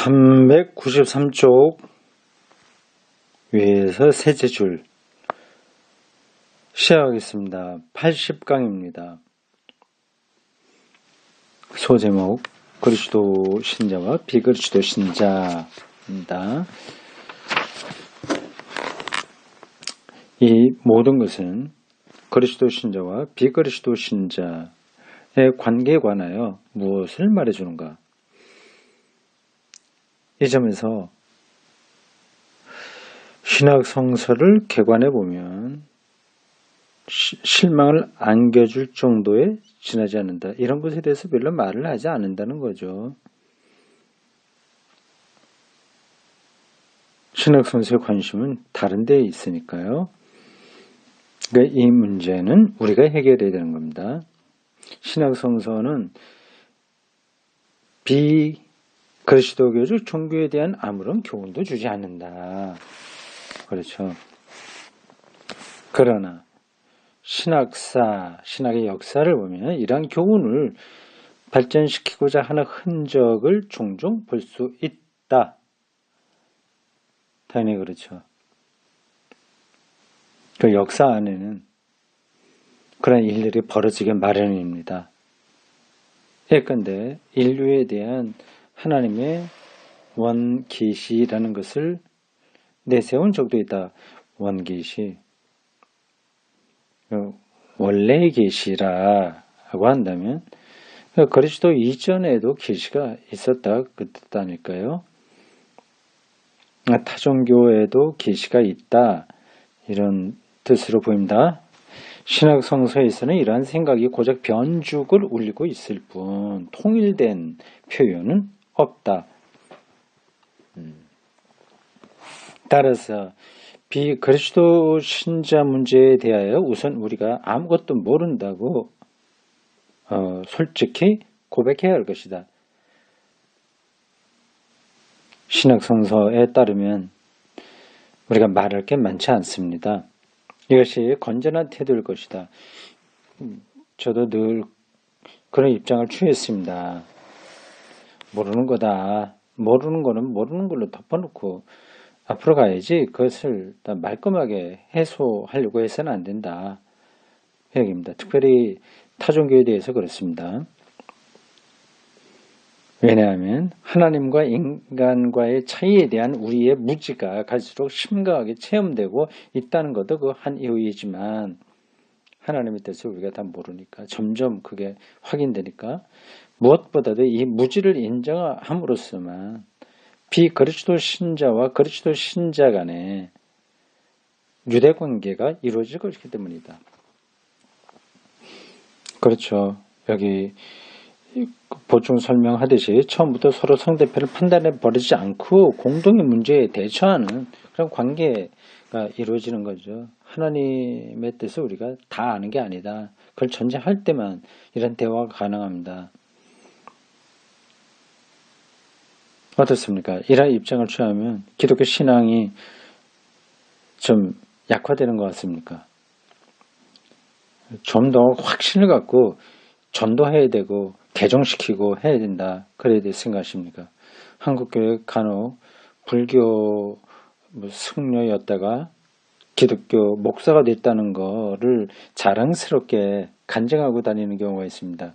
393쪽 위에서 셋째 줄 시작하겠습니다. 80강입니다. 소제목 그리스도 신자와 비그리스도 신자입니다. 이 모든 것은 그리스도 신자와 비그리스도 신자의 관계에 관하여 무엇을 말해주는가? 이 점에서 신학성서를 개관해 보면 실망을 안겨줄 정도에 지나지 않는다. 이런 것에 대해서 별로 말을 하지 않는다는 거죠. 신학성서의 관심은 다른 데에 있으니까요. 그러니까 이 문제는 우리가 해결해야 되는 겁니다. 신학성서는 비그리스도교적 종교에 대한 아무런 교훈도 주지 않는다. 그렇죠. 그러나 신학의 역사를 보면 이러한 교훈을 발전시키고자 하는 흔적을 종종 볼 수 있다. 당연히 그렇죠. 그 역사 안에는 그런 일들이 벌어지게 마련입니다. 예컨대 인류에 대한 하나님의 원계시라는 것을 내세운 적도 있다. 원계시. 원래의 계시라고 한다면 그리스도 이전에도 계시가 있었다 그 뜻 아닐까요? 타종교에도 계시가 있다 이런 뜻으로 보입니다. 신학성서에서는 이러한 생각이 고작 변죽을 울리고 있을 뿐 통일된 표현은 없다. 따라서 비그리스도 신자 문제에 대하여 우선 우리가 아무것도 모른다고 솔직히 고백해야 할 것이다. 신학성서에 따르면 우리가 말할 게 많지 않습니다. 이것이 건전한 태도일 것이다. 저도 늘 그런 입장을 취했습니다. 모르는 거다. 모르는 거는 모르는 걸로 덮어놓고 앞으로 가야지 그것을 말끔하게 해소하려고 해서는 안 된다. 그 얘기입니다. 특별히 타종교에 대해서 그렇습니다. 왜냐하면 하나님과 인간과의 차이에 대한 우리의 무지가 갈수록 심각하게 체험되고 있다는 것도 그 한 이유이지만 하나님의 뜻을 우리가 다 모르니까 점점 그게 확인되니까 무엇보다도 이 무지를 인정함으로써만 비그리스도 신자와 그리스도 신자 간의 유대관계가 이루어질 것이기 때문이다. 그렇죠. 여기 보충 설명하듯이 처음부터 서로 상대편을 판단해 버리지 않고 공동의 문제에 대처하는 그런 관계가 이루어지는 거죠. 하나님의 뜻을 우리가 다 아는 게 아니다. 그걸 전제할 때만 이런 대화가 가능합니다. 어떻습니까? 이런 입장을 취하면 기독교 신앙이 좀 약화되는 것 같습니까? 좀 더 확신을 갖고 전도해야 되고 개종시키고 해야 된다. 그래야 될 생각하십니까? 한국교회 간혹 불교 승려였다가 기독교 목사가 됐다는 거를 자랑스럽게 간증하고 다니는 경우가 있습니다.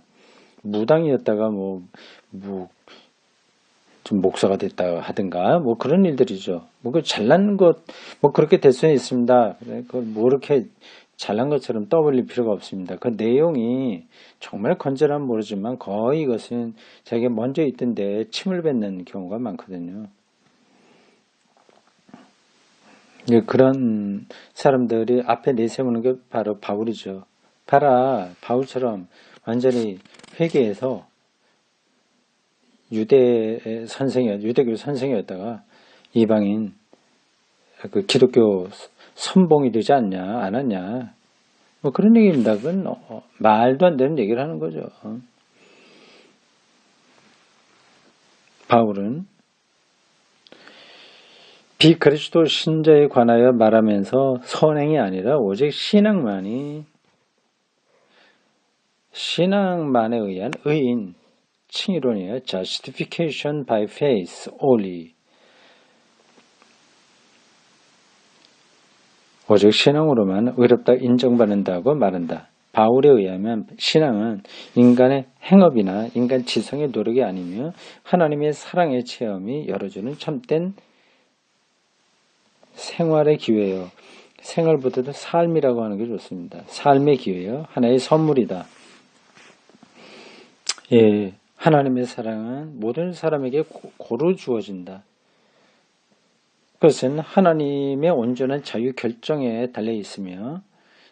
무당이었다가 좀 목사가 됐다 하든가 그런 일들이죠. 그 잘난 것 그렇게 될 수는 있습니다. 이렇게 잘난 것처럼 떠올릴 필요가 없습니다. 그 내용이 정말 건전한 모르지만 거의 이것은 자기가 먼저 있던데 침을 뱉는 경우가 많거든요. 그런 사람들이 앞에 내세우는 게 바로 바울이죠. 봐라, 바울처럼 완전히 회개해서 유대교 선생이었다가 이방인 그 기독교 선봉이 되지 않냐, 안 하냐. 그런 얘기입니다. 그건 말도 안 되는 얘기를 하는 거죠. 바울은 비그리스도 신자에 관하여 말하면서 선행이 아니라 오직 신앙만에 의한 의인, 칭의론이에요. Justification by faith only. 오직 신앙으로만 의롭다 인정받는다고 말한다. 바울에 의하면 신앙은 인간의 행업이나 인간 지성의 노력이 아니며 하나님의 사랑의 체험이 열어주는 참된 생활의 기회예요. 생활보다도 삶이라고 하는 게 좋습니다. 삶의 기회예요. 하나의 선물이다. 예, 하나님의 사랑은 모든 사람에게 고루 주어진다. 그것은 하나님의 온전한 자유 결정에 달려 있으며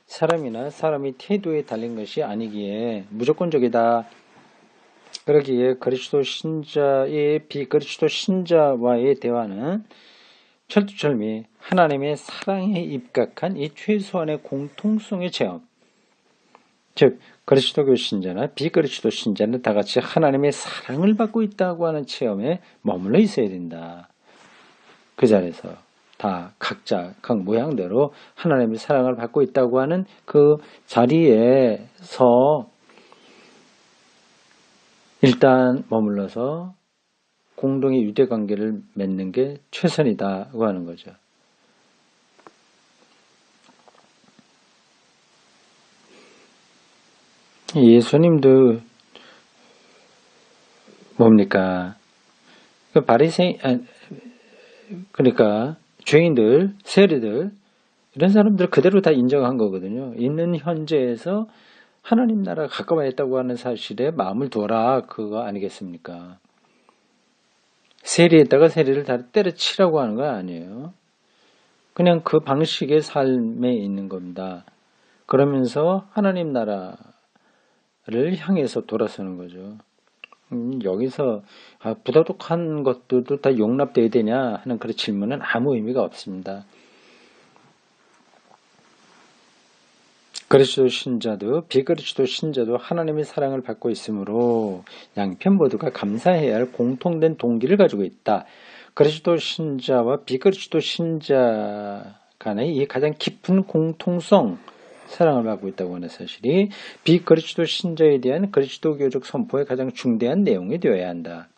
사람이나 사람의 태도에 달린 것이 아니기에 무조건적이다. 그러기에 그리스도 신자의 비그리스도 신자와의 대화는 철두철미 하나님의 사랑에 입각한 이 최소한의 공통성의 체험, 즉 그리스도교 신자나 비그리스도 신자는 다 같이 하나님의 사랑을 받고 있다고 하는 체험에 머물러 있어야 된다. 그 자리에서 다 각자 각 모양대로 하나님의 사랑을 받고 있다고 하는 그 자리에서 일단 머물러서 공동의 유대관계를 맺는 게 최선이다고 하는 거죠. 예수님도 뭡니까? 그러니까 죄인들, 세리들 이런 사람들 그대로 다 인정한 거거든요. 있는 현재에서 하나님 나라가 가까워야 했다고 하는 사실에 마음을 두어라 그거 아니겠습니까? 세리에다가 세리를 다 때려치라고 하는 거 아니에요. 그냥 그 방식의 삶에 있는 겁니다. 그러면서 하나님 나라를 향해서 돌아서는 거죠. 여기서 부도덕한 것들도 다 용납돼야 되냐 하는 그런 질문은 아무 의미가 없습니다. 그리스도 신자도 비그리스도 신자도 하나님의 사랑을 받고 있으므로 양편 모두가 감사해야 할 공통된 동기를 가지고 있다. 그리스도 신자와 비그리스도 신자 간의 이 가장 깊은 공통성, 사랑을 받고 있다고 하는 사실이 비그리스도 신자에 대한 그리스도교적 선포의 가장 중대한 내용이 되어야 한다.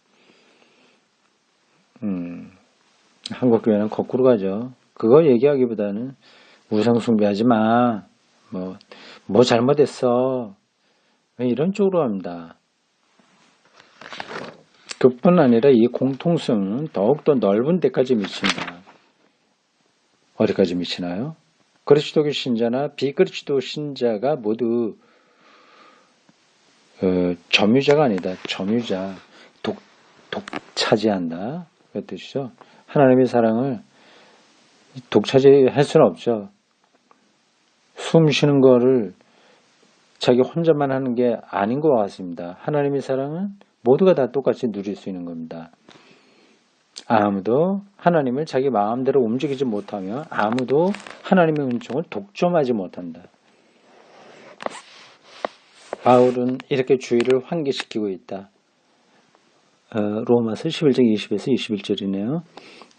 한국교회는 거꾸로 가죠. 그거 얘기하기보다는 우상 숭배하지 마. 뭐 잘못했어. 이런 쪽으로 합니다. 그뿐 아니라 이 공통성은 더욱더 넓은 데까지 미친다. 어디까지 미치나요? 그리스도교 신자나 비그리스도 신자가 모두 점유자가 아니다. 점유자, 독차지한다. 그 뜻이죠. 하나님의 사랑을 독차지할 수는 없죠. 숨 쉬는 거를 자기 혼자만 하는 게 아닌 것 같습니다. 하나님의 사랑은 모두가 다 똑같이 누릴 수 있는 겁니다. 아무도 하나님을 자기 마음대로 움직이지 못하며 아무도 하나님의 은총을 독점하지 못한다. 바울은 이렇게 주의를 환기시키고 있다. 로마서 11장 20에서 21절이네요.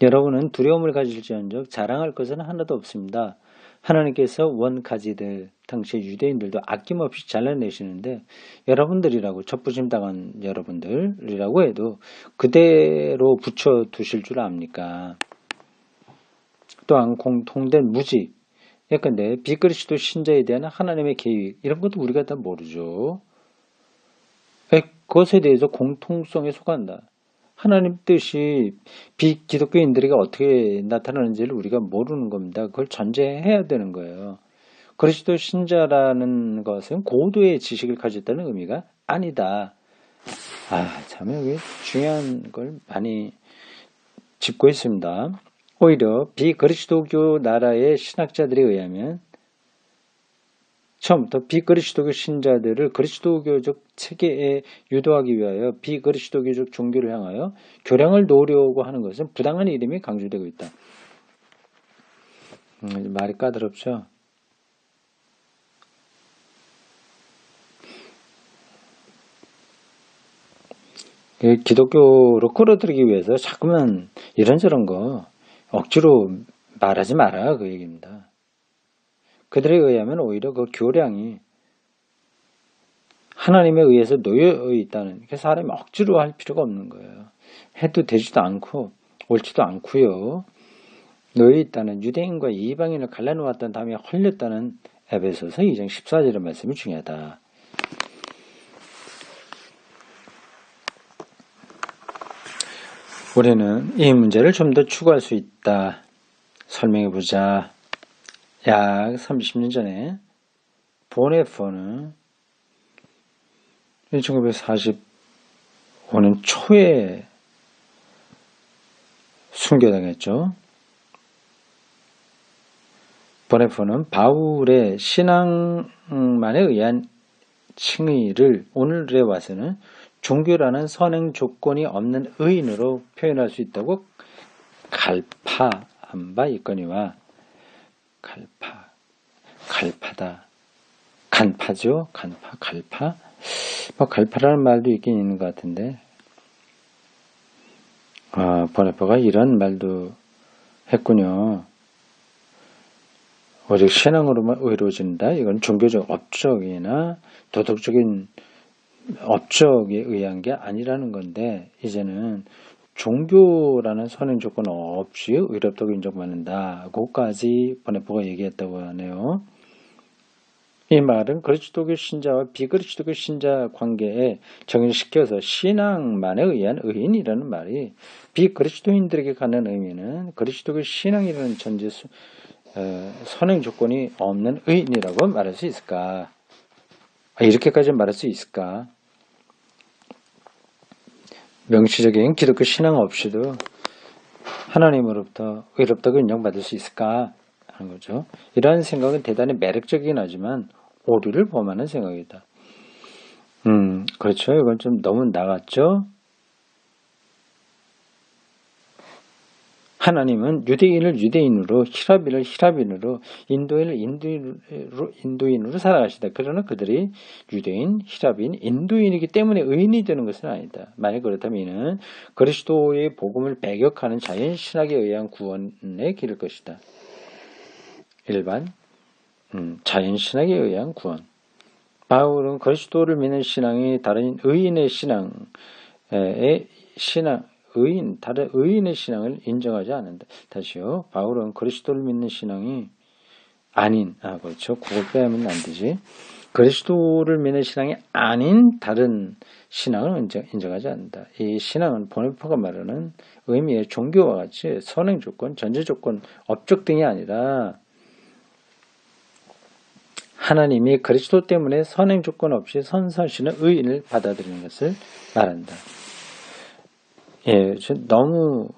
여러분은 두려움을 가질지언정 자랑할 것은 하나도 없습니다. 하나님께서 원가지들 당시 유대인들도 아낌없이 잘라내시는데 여러분들이라고 첩부심당한 여러분들이라고 해도 그대로 붙여두실 줄 압니까? 또한 공통된 무지, 예컨대 비그리스도 신자에 대한 하나님의 계획 이런 것도 우리가 다 모르죠. 그것에 대해서 공통성에 속한다. 하나님 뜻이 비기독교인들에게 어떻게 나타나는지를 우리가 모르는 겁니다. 그걸 전제해야 되는 거예요. 그리스도 신자라는 것은 고도의 지식을 가졌다는 의미가 아니다. 참 여기 중요한 걸 많이 짚고 있습니다. 오히려 비그리스도교 나라의 신학자들에 의하면 처음부터 비그리스도교 신자들을 그리스도교적 체계에 유도하기 위하여 비그리스도교적 종교를 향하여 교량을 놓으려고 하는 것은 부당한 이름이 강조되고 있다. 말이 까다롭죠. 기독교로 끌어들이기 위해서 자꾸만 이런저런 거 억지로 말하지 마라 그 얘기입니다. 그들에 의하면 오히려 그 교량이 하나님에 의해서 놓여 있다는, 그 사람이 억지로 할 필요가 없는 거예요. 해도 되지도 않고 옳지도 않고요. 놓여 있다는, 유대인과 이방인을 갈라놓았던 다음에 헐렸다는 에베소서 2장 14절의 말씀이 중요하다. 우리는 이 문제를 좀 더 추구할 수 있다. 설명해보자. 약 30년 전에 보네퍼는 1945년 초에 순교당했죠. 보네퍼는 바울의 신앙만에 의한 칭의를 오늘에 와서는 종교라는 선행 조건이 없는 의인으로 표현할 수 있다고 갈파한 바 있거니와, 갈파다. 간파죠. 갈파. 뭐 갈파라는 말도 있긴 있는 것 같은데, 보네퍼가 이런 말도 했군요. 오직 신앙으로만 의로워진다. 이건 종교적 업적이나 도덕적인 업적에 의한 게 아니라는 건데, 이제는 종교라는 선행 조건 없이 의롭다고 인정받는다고까지 보네퍼가 얘기했다고 하네요. 이 말은 그리스도교 신자와 비그리스도교 신자 관계에 정의시켜서 신앙만에 의한 의인이라는 말이 비그리스도인들에게 갖는 의미는 그리스도교 신앙이라는 전제 선행 조건이 없는 의인이라고 말할 수 있을까? 이렇게까지 말할 수 있을까? 명시적인 기독교 신앙 없이도 하나님으로부터 의롭다고 인정받을 수 있을까 하는 거죠. 이러한 생각은 대단히 매력적이긴 하지만 오류를 범하는 생각이다. 그렇죠. 이건 좀 너무 나갔죠. 하나님은 유대인을 유대인으로, 히라빈을 히라빈으로, 인도인을 인도인으로 살아가시다. 그러나 그들이 유대인, 히라빈, 인도인이기 때문에 의인이 되는 것은 아니다. 만약 그렇다면 이는 그리스도의 복음을 배격하는 자연 신학에 의한 구원에 기를 것이다. 일반 자연 신학에 의한 구원. 바울은 그리스도를 믿는 신앙이 다른 의인의 다른 의인의 신앙을 인정하지 않는다. 다시요. 바울은 그리스도를 믿는 신앙이 아닌, 그렇죠. 그걸 빼면 안 되지. 그리스도를 믿는 신앙이 아닌 다른 신앙을 인정하지 않는다. 이 신앙은 보네퍼가 말하는 의미의 종교와 같이 선행 조건, 전제 조건, 업적 등이 아니라 하나님이 그리스도 때문에 선행 조건 없이 선서하시는 의인을 받아들이는 것을 말한다. 예, 너무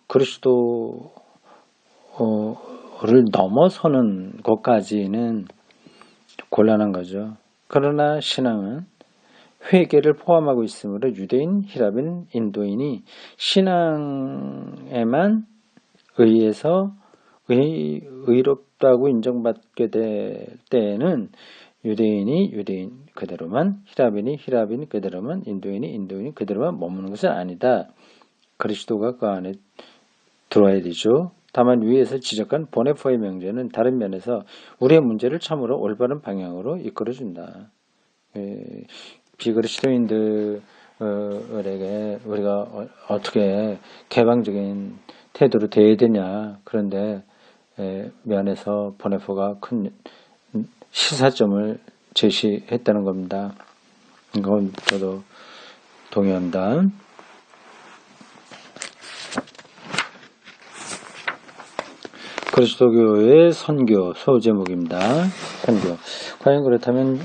그리스도를 넘어서는 것까지는 곤란한 거죠. 그러나 신앙은 회개를 포함하고 있으므로 유대인, 히라빈, 인도인이 신앙에만 의해서 의롭다고 인정받게 될 때에는 유대인이 유대인 그대로만, 히라빈이 히라빈 그대로만, 인도인이 인도인 그대로만 머무는 것은 아니다. 그리스도가 그 안에 들어와야 되죠. 다만 위에서 지적한 보네퍼의 명제는 다른 면에서 우리의 문제를 참으로 올바른 방향으로 이끌어준다. 비그리스도인들에게 우리가 어떻게 개방적인 태도로 대해야 되냐. 그런데 면에서 보네퍼가 큰 시사점을 제시했다는 겁니다. 이건 저도 동의합니다. 그리스도교의 선교 소제목입니다. 선교. 과연 그렇다면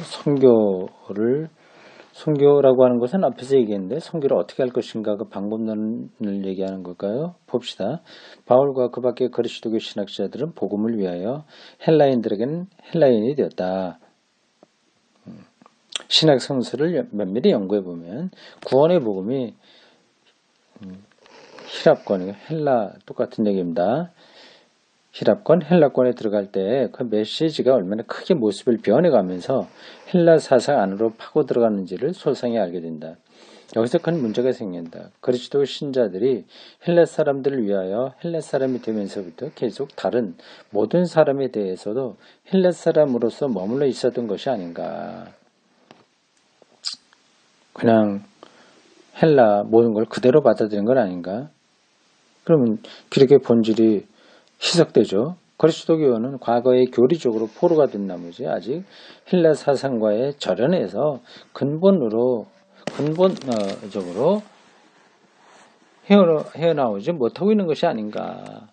선교라고 하는 것은 앞에서 얘기했는데 선교를 어떻게 할 것인가 그 방법론을 얘기하는 걸까요? 봅시다. 바울과 그 밖의 그리스도교 신학자들은 복음을 위하여 헬라인들에게는 헬라인이 되었다. 신학 성서를 면밀히 연구해 보면 구원의 복음이 히랍권, 헬라 똑같은 얘기입니다. 히랍권, 헬라권에 들어갈 때 그 메시지가 얼마나 크게 모습을 변해가면서 헬라 사상 안으로 파고 들어가는지를 소상히 알게 된다. 여기서 큰 문제가 생긴다. 그리스도 신자들이 헬라 사람들을 위하여 헬라 사람이 되면서부터 계속 다른 모든 사람에 대해서도 헬라 사람으로서 머물러 있었던 것이 아닌가. 그냥 헬라 모든 걸 그대로 받아들인 건 아닌가? 그러면 기독교의 본질이 희석되죠. 그리스도교는 과거에 교리적으로 포로가 된 나머지 아직 헬라 사상과의 절연에서 근본적으로 헤어나오지 못하고 있는 것이 아닌가.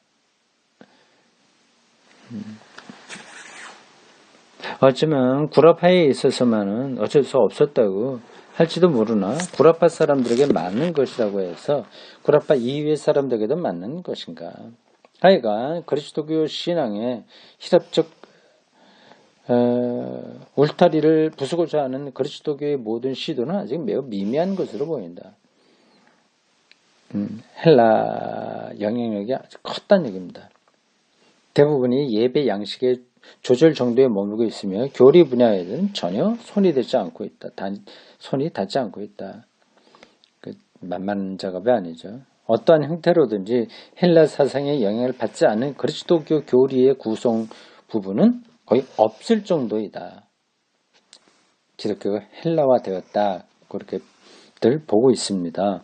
어쩌면 구라파에 있어서만은 어쩔 수 없었다고 할지도 모르나 구라파 사람들에게 맞는 것이라고 해서 구라파 이외의 사람들에게도 맞는 것인가. 하여간 그리스도교 신앙의 희랍적 울타리를 부수고자 하는 그리스도교의 모든 시도는 아직 매우 미미한 것으로 보인다. 헬라 영향력이 아주 컸다는 얘기입니다. 대부분이 예배 양식의 조절 정도에 머물고 있으며 교리 분야에는 전혀 손이 닿지 않고 있다. 만만한 작업이 아니죠. 어떠한 형태로든지 헬라 사상의 영향을 받지 않은 그리스도교 교리의 구성 부분은 거의 없을 정도이다. 기독교가 헬라화되었다. 그렇게들 보고 있습니다.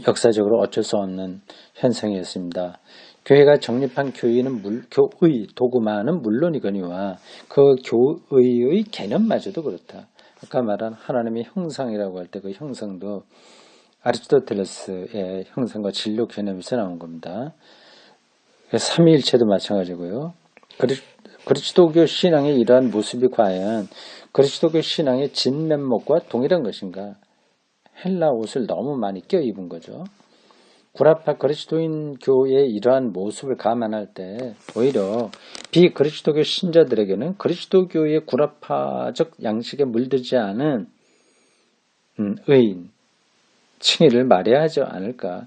역사적으로 어쩔 수 없는 현상이었습니다. 교회가 정립한 교의 도구만은 물론이거니와 그 교의의 개념마저도 그렇다. 아까 말한 하나님의 형상이라고 할 때 그 형상도 아리스토텔레스의 형상과 진료 개념에서 나온 겁니다. 삼위일체도 마찬가지고요. 그리스도교 신앙의 이러한 모습이 과연 그리스도교 신앙의 진면목과 동일한 것인가? 헬라 옷을 너무 많이 껴입은 거죠. 구라파 그리스도인 교의 이러한 모습을 감안할 때 오히려 비그리스도교 신자들에게는 그리스도교의 구라파적 양식에 물들지 않은 의인, 칭의를 말해야 하지 않을까.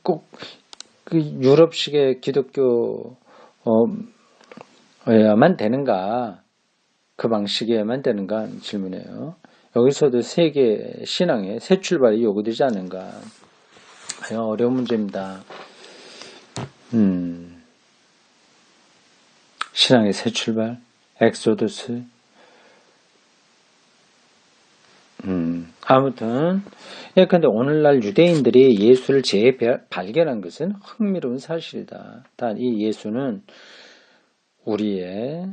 꼭 유럽식의 기독교여야만 되는가, 그 방식이어야만 되는가 질문이에요. 여기서도 세계 신앙의 새 출발이 요구되지 않는가. 어려운 문제입니다. 신앙의 새 출발, 엑소더스. 아무튼 근데 오늘날 유대인들이 예수를 재발견한 것은 흥미로운 사실이다. 단 이 예수는 우리의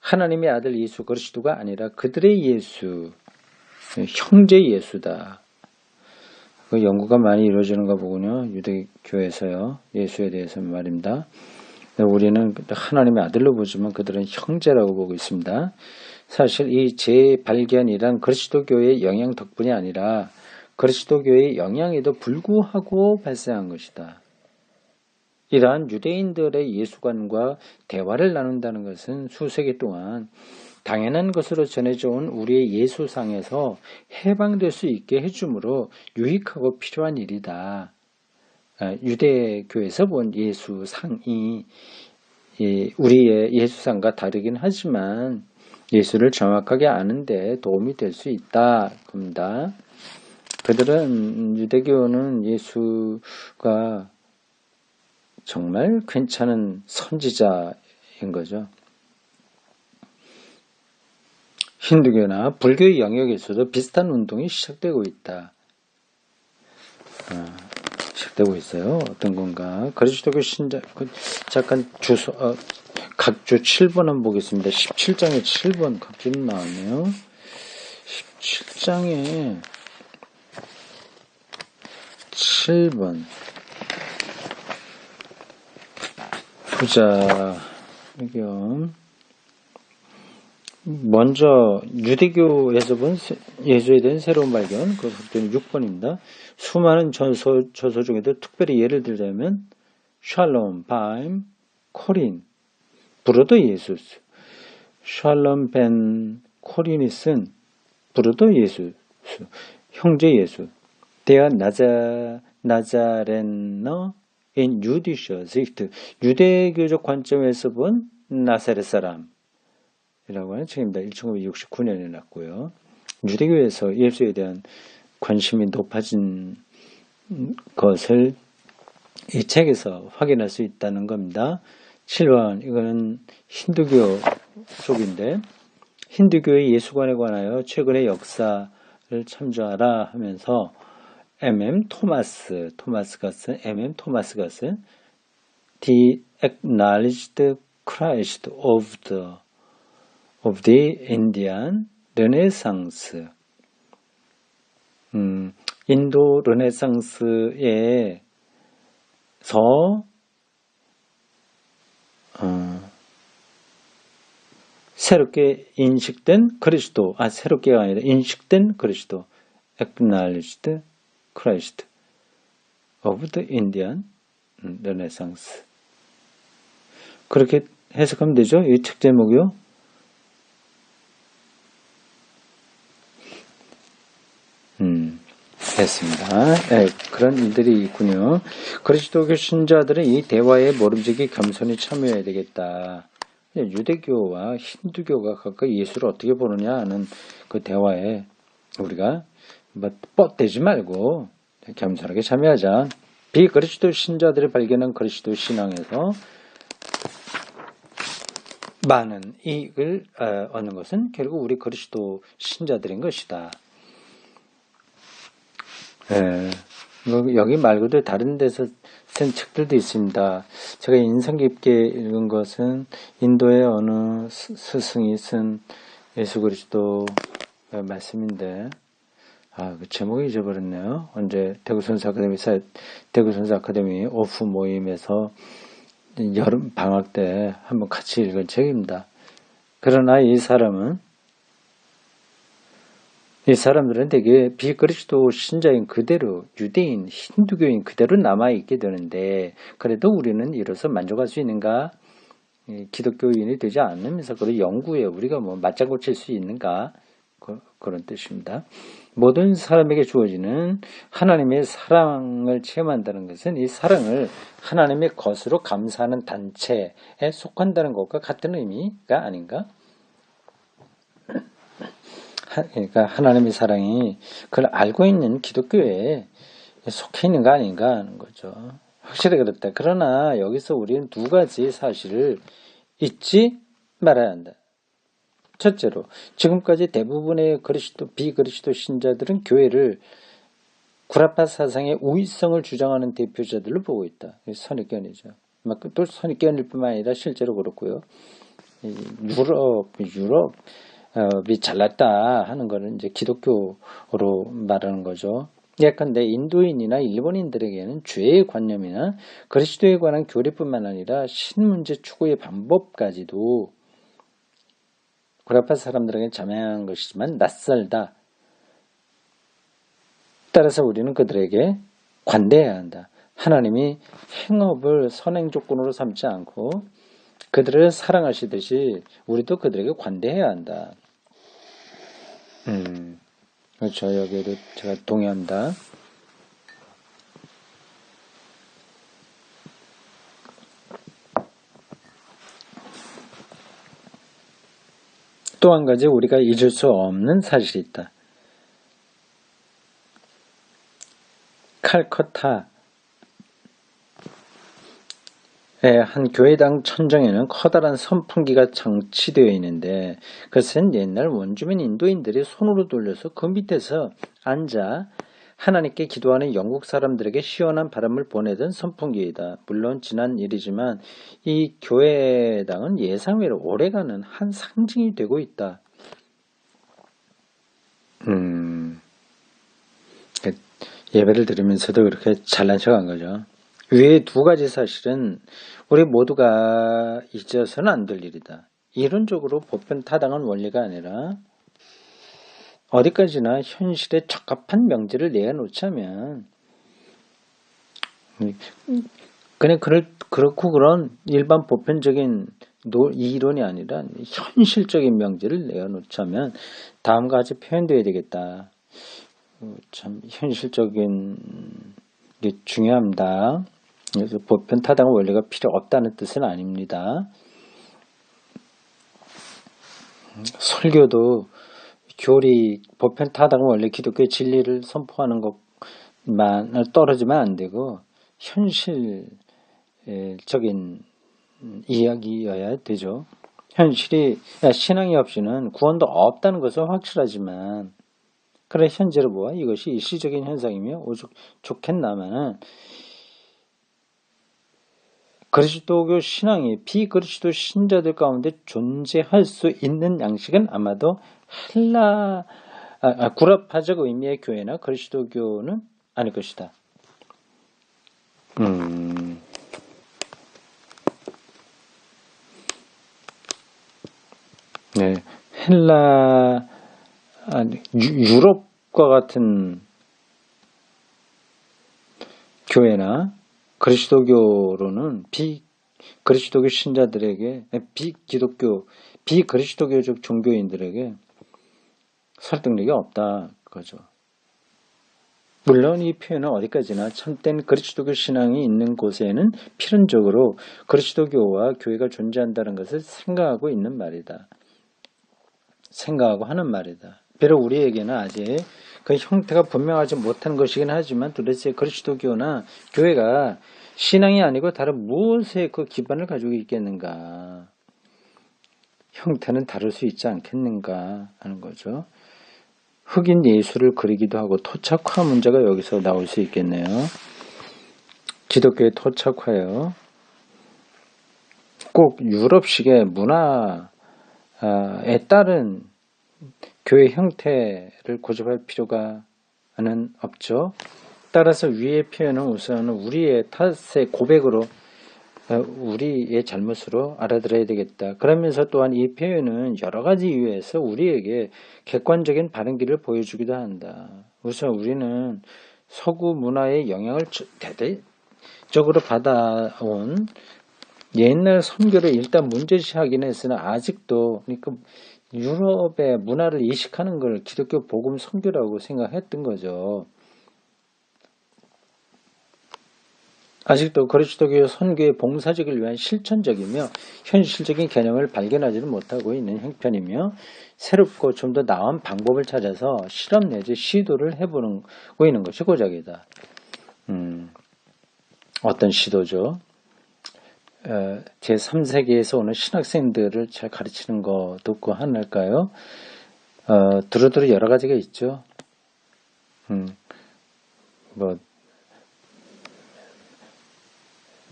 하나님의 아들 예수 그리스도가 아니라 그들의 예수, 형제 예수다. 그 연구가 많이 이루어지는가 보군요. 유대교에서요. 예수에 대해서 말입니다. 우리는 하나님의 아들로 보지만 그들은 형제라고 보고 있습니다. 사실 이 재발견이란 그리스도교의 영향 덕분이 아니라 그리스도교의 영향에도 불구하고 발생한 것이다. 이러한 유대인들의 예수관과 대화를 나눈다는 것은 수세기 동안 당연한 것으로 전해져 온 우리의 예수상에서 해방될 수 있게 해주므로 유익하고 필요한 일이다. 유대교에서 본 예수상이 우리의 예수상과 다르긴 하지만 예수를 정확하게 아는 데 도움이 될 수 있다. 겁니다. 그들은 유대교는 예수가 정말 괜찮은 선지자인 거죠. 힌두교나 불교의 영역에서도 비슷한 운동이 시작되고 있다. 시작되고 있어요. 어떤 건가? 그리스도교 신자, 잠깐 주소, 각주 7번 한번 보겠습니다. 17장에 7번 각주는 나왔네요. 17장에 7번. 보자. 먼저 유대교에서 본 예수에 대한 새로운 발견, 그 각주는 6번입니다. 수많은 저서 중에도 특별히 예를 들자면 샬롬, 바임, 코린, 브로더 예수스, 샬롬 벤 코리니슨, 브로더 예수스, 형제 예수, 대한 나자렌너 인 유디셔 지히트, 유대교적 관점에서 본 나사렛 사람이라고 하는 책입니다. 1969년에 났고요. 유대교에서 예수에 대한 관심이 높아진 것을 이 책에서 확인할 수 있다는 겁니다. 7번, 이거는 힌두교 쪽인데 힌두교의 예수관에 관하여 최근의 역사를 참조하라 하면서 토마스가 쓴 토마스가 쓴 The Acknowledged Christ of the Indian Renaissance. 인도 르네상스에서 새롭게 인식된 그리스도, 새롭게가 아니라 인식된 그리스도, Acknowledged Christ of the Indian Renaissance. 그렇게 해석하면 되죠? 이 책 제목이요. 됐습니다. 네, 그런 일들이 있군요. 그리스도교 신자들은 이 대화에 모름지기 겸손히 참여해야 되겠다. 유대교와 힌두교가 각각 예수를 어떻게 보느냐 하는 그 대화에 우리가 뻗대지 말고 겸손하게 참여하자. 비그리스도 신자들이 발견한 그리스도 신앙에서 많은 이익을 얻는 것은 결국 우리 그리스도 신자들인 것이다. 여기 말고도 다른 데서 쓴 책들도 있습니다. 제가 인상 깊게 읽은 것은 인도의 어느 스승이 쓴 예수 그리스도 말씀인데, 그 제목이 잊어버렸네요. 언제 대구 선수 아카데미 오프 모임에서 여름 방학 때 한번 같이 읽은 책입니다. 그러나 이 사람들은 되게 비그리스도 신자인 그대로, 유대인, 힌두교인 그대로 남아있게 되는데, 그래도 우리는 이로써 만족할 수 있는가? 기독교인이 되지 않으면서 그 연구에 우리가 맞장구 칠 수 있는가? 그런 뜻입니다. 모든 사람에게 주어지는 하나님의 사랑을 체험한다는 것은 이 사랑을 하나님의 것으로 감사하는 단체에 속한다는 것과 같은 의미가 아닌가? 그러니까 하나님의 사랑이 그걸 알고 있는 기독교에 속해 있는 거 아닌가 하는 거죠. 확실히 그렇다. 그러나 여기서 우리는 두 가지 사실을 잊지 말아야 한다. 첫째로 지금까지 대부분의 비그리스도 신자들은 교회를 구라파 사상의 우위성을 주장하는 대표자들로 보고 있다. 선입견이죠. 또 선입견일 뿐만 아니라 실제로 그렇고요. 유럽이 잘났다 하는 거는 이제 기독교로 말하는 거죠. 예컨대 인도인이나 일본인들에게는 죄의 관념이나 그리스도에 관한 교리뿐만 아니라 신문제 추구의 방법까지도 구라파 사람들에게 자명한 것이지만 낯설다. 따라서 우리는 그들에게 관대해야 한다. 하나님이 행업을 선행 조건으로 삼지 않고 그들을 사랑하시듯이 우리도 그들에게 관대해야 한다. 그렇죠. 여기에도 제가 동의합니다. 또 한 가지 우리가 잊을 수 없는 사실이 있다. 칼커타의 한 교회당 천정에는 커다란 선풍기가 장치되어 있는데 그것은 옛날 원주민 인도인들이 손으로 돌려서 그 밑에서 앉아 하나님께 기도하는 영국 사람들에게 시원한 바람을 보내던 선풍기이다. 물론 지난 일이지만 이 교회당은 예상외로 오래가는 한 상징이 되고 있다. 예배를 드리면서도 그렇게 잘난 척한 거죠. 위의 두 가지 사실은 우리 모두가 잊어서는 안 될 일이다. 이론적으로 보편 타당한 원리가 아니라 어디까지나 현실에 적합한 명제를 내놓자면 그냥 그렇고 그런 일반 보편적인 이론이 아니라 현실적인 명제를 내놓자면 다음과 같이 표현되어야 되겠다. 참 현실적인 게 중요합니다. 그래서 보편 타당한 원리가 필요 없다는 뜻은 아닙니다. 설교도 교리, 보편 타당한 원리, 기독교의 진리를 선포하는 것만 떨어지면 안 되고 현실적인 이야기여야 되죠. 신앙이 없이는 구원도 없다는 것은 확실하지만 그래 현재로 보아 이것이 일시적인 현상이며 오죽 좋겠나마는 그리스도교 신앙이 비그리스도 신자들 가운데 존재할 수 있는 양식은 아마도 구랍파적 의미의 교회나 그리스도교는 아닐 것이다. 네, 유럽과 같은 교회나 그리스도교로는 비그리스도교 신자들에게 비그리스도교적 종교인들에게 설득력이 없다 그거죠. 물론 이 표현은 어디까지나 참된 그리스도교 신앙이 있는 곳에는 필연적으로 그리스도교와 교회가 존재한다는 것을 생각하고 있는 말이다. 생각하고 하는 말이다. 비록 우리에게는 아직 그 형태가 분명하지 못한 것이긴 하지만 도대체 그리스도교나 교회가 신앙이 아니고 다른 무엇에 그 기반을 가지고 있겠는가. 형태는 다를 수 있지 않겠는가 하는 거죠. 흑인 예술을 그리기도 하고 토착화 문제가 여기서 나올 수 있겠네요. 기독교의 토착화요. 꼭 유럽식의 문화에 따른 교회 형태를 고집할 필요가 없죠. 따라서 위의 표현은 우선 우리의 탓의 고백으로 우리의 잘못으로 알아들어야 되겠다. 그러면서 또한 이 표현은 여러 가지 이유에서 우리에게 객관적인 바른길을 보여주기도 한다. 우선 우리는 서구 문화의 영향을 대대적으로 받아온 옛날 선교를 일단 문제시하긴 했으나 아직도 그러니까 유럽의 문화를 이식하는 걸 기독교 복음 선교라고 생각했던 거죠. 아직도 그리스도교 선교의 봉사직을 위한 실천적이며 현실적인 개념을 발견하지는 못하고 있는 형편이며 새롭고 좀 더 나은 방법을 찾아서 실험 내지 시도를 해보고 있는 것이 고작이다. 어떤 시도죠? 제3세계에서 오는 신학생들을 잘 가르치는 것도 그 하나일까요? 두루두루 여러 가지가 있죠.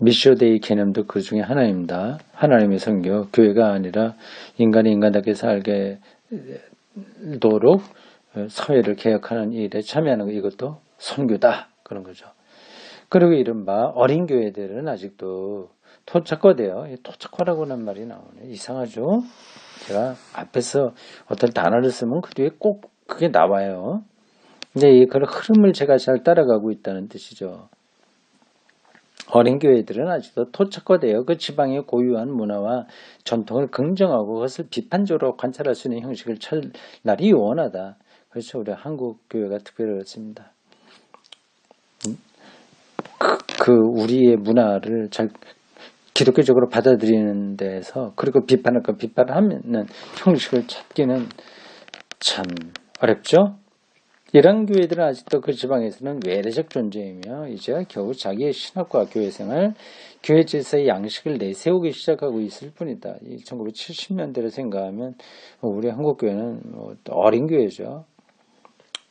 미쇼데이 개념도 그 중에 하나입니다. 하나님의 선교, 교회가 아니라 인간이 인간답게 살게 도록 사회를 개혁하는 일에 참여하는 것, 이것도 선교다. 그런 거죠. 그리고 이른바 어린 교회들은 아직도 토착화돼요. 토착화라고 하는 말이 나오네. 이상하죠? 제가 앞에서 어떤 단어를 쓰면 그 뒤에 꼭 그게 나와요. 근데 그런 흐름을 제가 잘 따라가고 있다는 뜻이죠. 어린 교회들은 아직도 토착화되어 그 지방의 고유한 문화와 전통을 긍정하고 그것을 비판적으로 관찰할 수 있는 형식을 찾을 날이 원하다. 그렇죠. 우리 한국 교회가 특별히 그렇습니다. 우리의 문화를 잘 기독교적으로 받아들이는 데에서 그리고 비판을 하는 형식을 찾기는 참 어렵죠. 이런 교회들은 아직도 그 지방에서는 외래적 존재이며 이제 겨우 자기의 신학과 교회생활, 교회 질서의 양식을 내세우기 시작하고 있을 뿐이다. 1970년대를 생각하면 우리 한국교회는 어린 교회죠.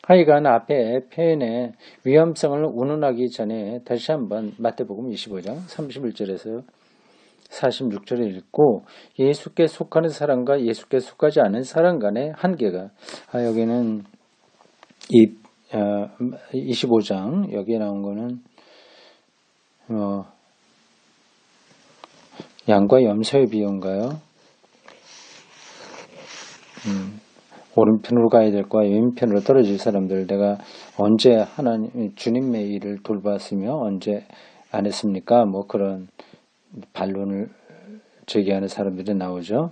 하여간 앞에 표현의 위험성을 운운하기 전에 다시 한번 마태복음 25장 31절에서 46절을 읽고 예수께 속하는 사람과 예수께 속하지 않은 사람 간의 한계가 여기는 25장 여기에 나온 거는 양과 염소의 비유인가요? 오른편으로 가야 될 거야 왼편으로 떨어질 사람들 내가 언제 하나님 주님의 일을 돌봤으며 언제 안 했습니까? 뭐 그런 반론을 제기하는 사람들이 나오죠.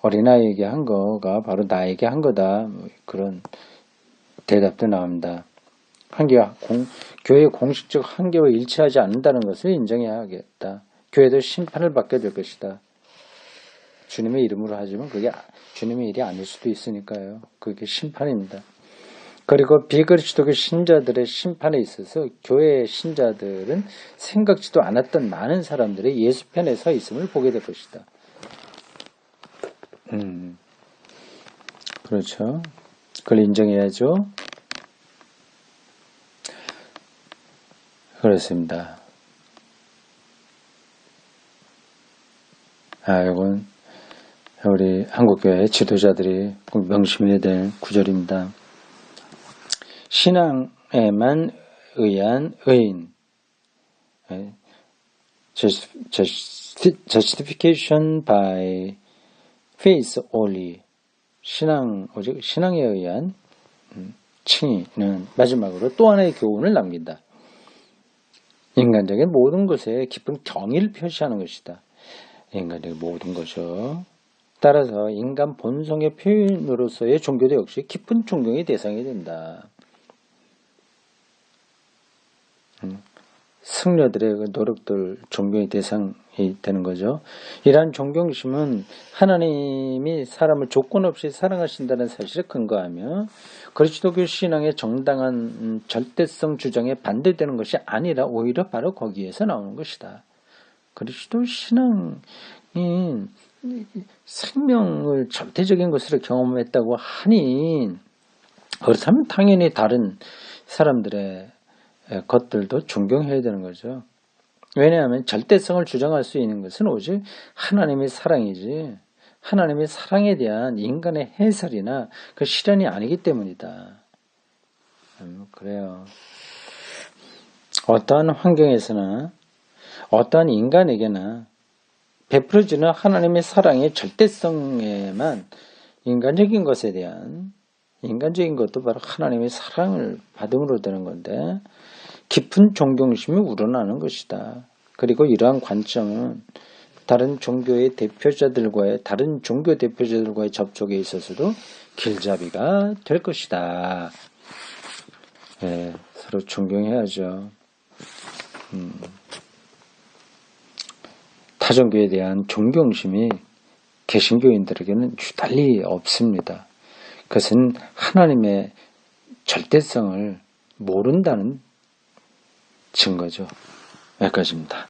어린아이에게 한 거가 바로 나에게 한 거다. 뭐 그런 대답도 나옵니다. 교회의 공식적 한계와 일치하지 않는다는 것을 인정해야겠다. 교회도 심판을 받게 될 것이다. 주님의 이름으로 하지만 그게 주님의 일이 아닐 수도 있으니까요. 그게 심판입니다. 그리고 비그리스도교 신자들의 심판에 있어서 교회의 신자들은 생각지도 않았던 많은 사람들이 예수 편에 서 있음을 보게 될 것이다. 그렇죠. 그걸 인정해야죠. 그렇습니다. 이건 우리 한국교회 지도자들이 꼭 명심해야 될 구절입니다. 신앙에만 의한 의인, justification by faith only, 오직 신앙에 의한 칭의는 마지막으로 또 하나의 교훈을 남긴다. 인간적인 모든 것에 깊은 경의를 표시하는 것이다. 인간적인 모든 것이요. 따라서 인간 본성의 표현으로서의 종교도 역시 깊은 존경의 대상이 된다. 승려들의 노력들 존경의 대상이 되는 거죠. 이러한 존경심은 하나님이 사람을 조건 없이 사랑하신다는 사실을 근거하며 그리스도교 신앙의 정당한 절대성 주장에 반대되는 것이 아니라 오히려 바로 거기에서 나오는 것이다. 그리스도 신앙이 생명을 절대적인 것으로 경험했다고 하니 그렇다면 당연히 다른 사람들의 것들도 존경해야 되는 거죠. 왜냐하면 절대성을 주장할 수 있는 것은 오직 하나님의 사랑이지 하나님의 사랑에 대한 인간의 해설이나 그 실현이 아니기 때문이다. 그래요. 어떠한 환경에서나 어떠한 인간에게나 베풀어지는 하나님의 사랑의 절대성에만 인간적인 것에 대한 인간적인 것도 바로 하나님의 사랑을 받음으로 되는 건데 깊은 존경심이 우러나는 것이다. 그리고 이러한 관점은 다른 종교 대표자들과의 접촉에 있어서도 길잡이가 될 것이다. 서로 존경해야죠. 타종교에 대한 존경심이 개신교인들에게는 유달리 없습니다. 그것은 하나님의 절대성을 모른다는 증거죠. 여기까지입니다.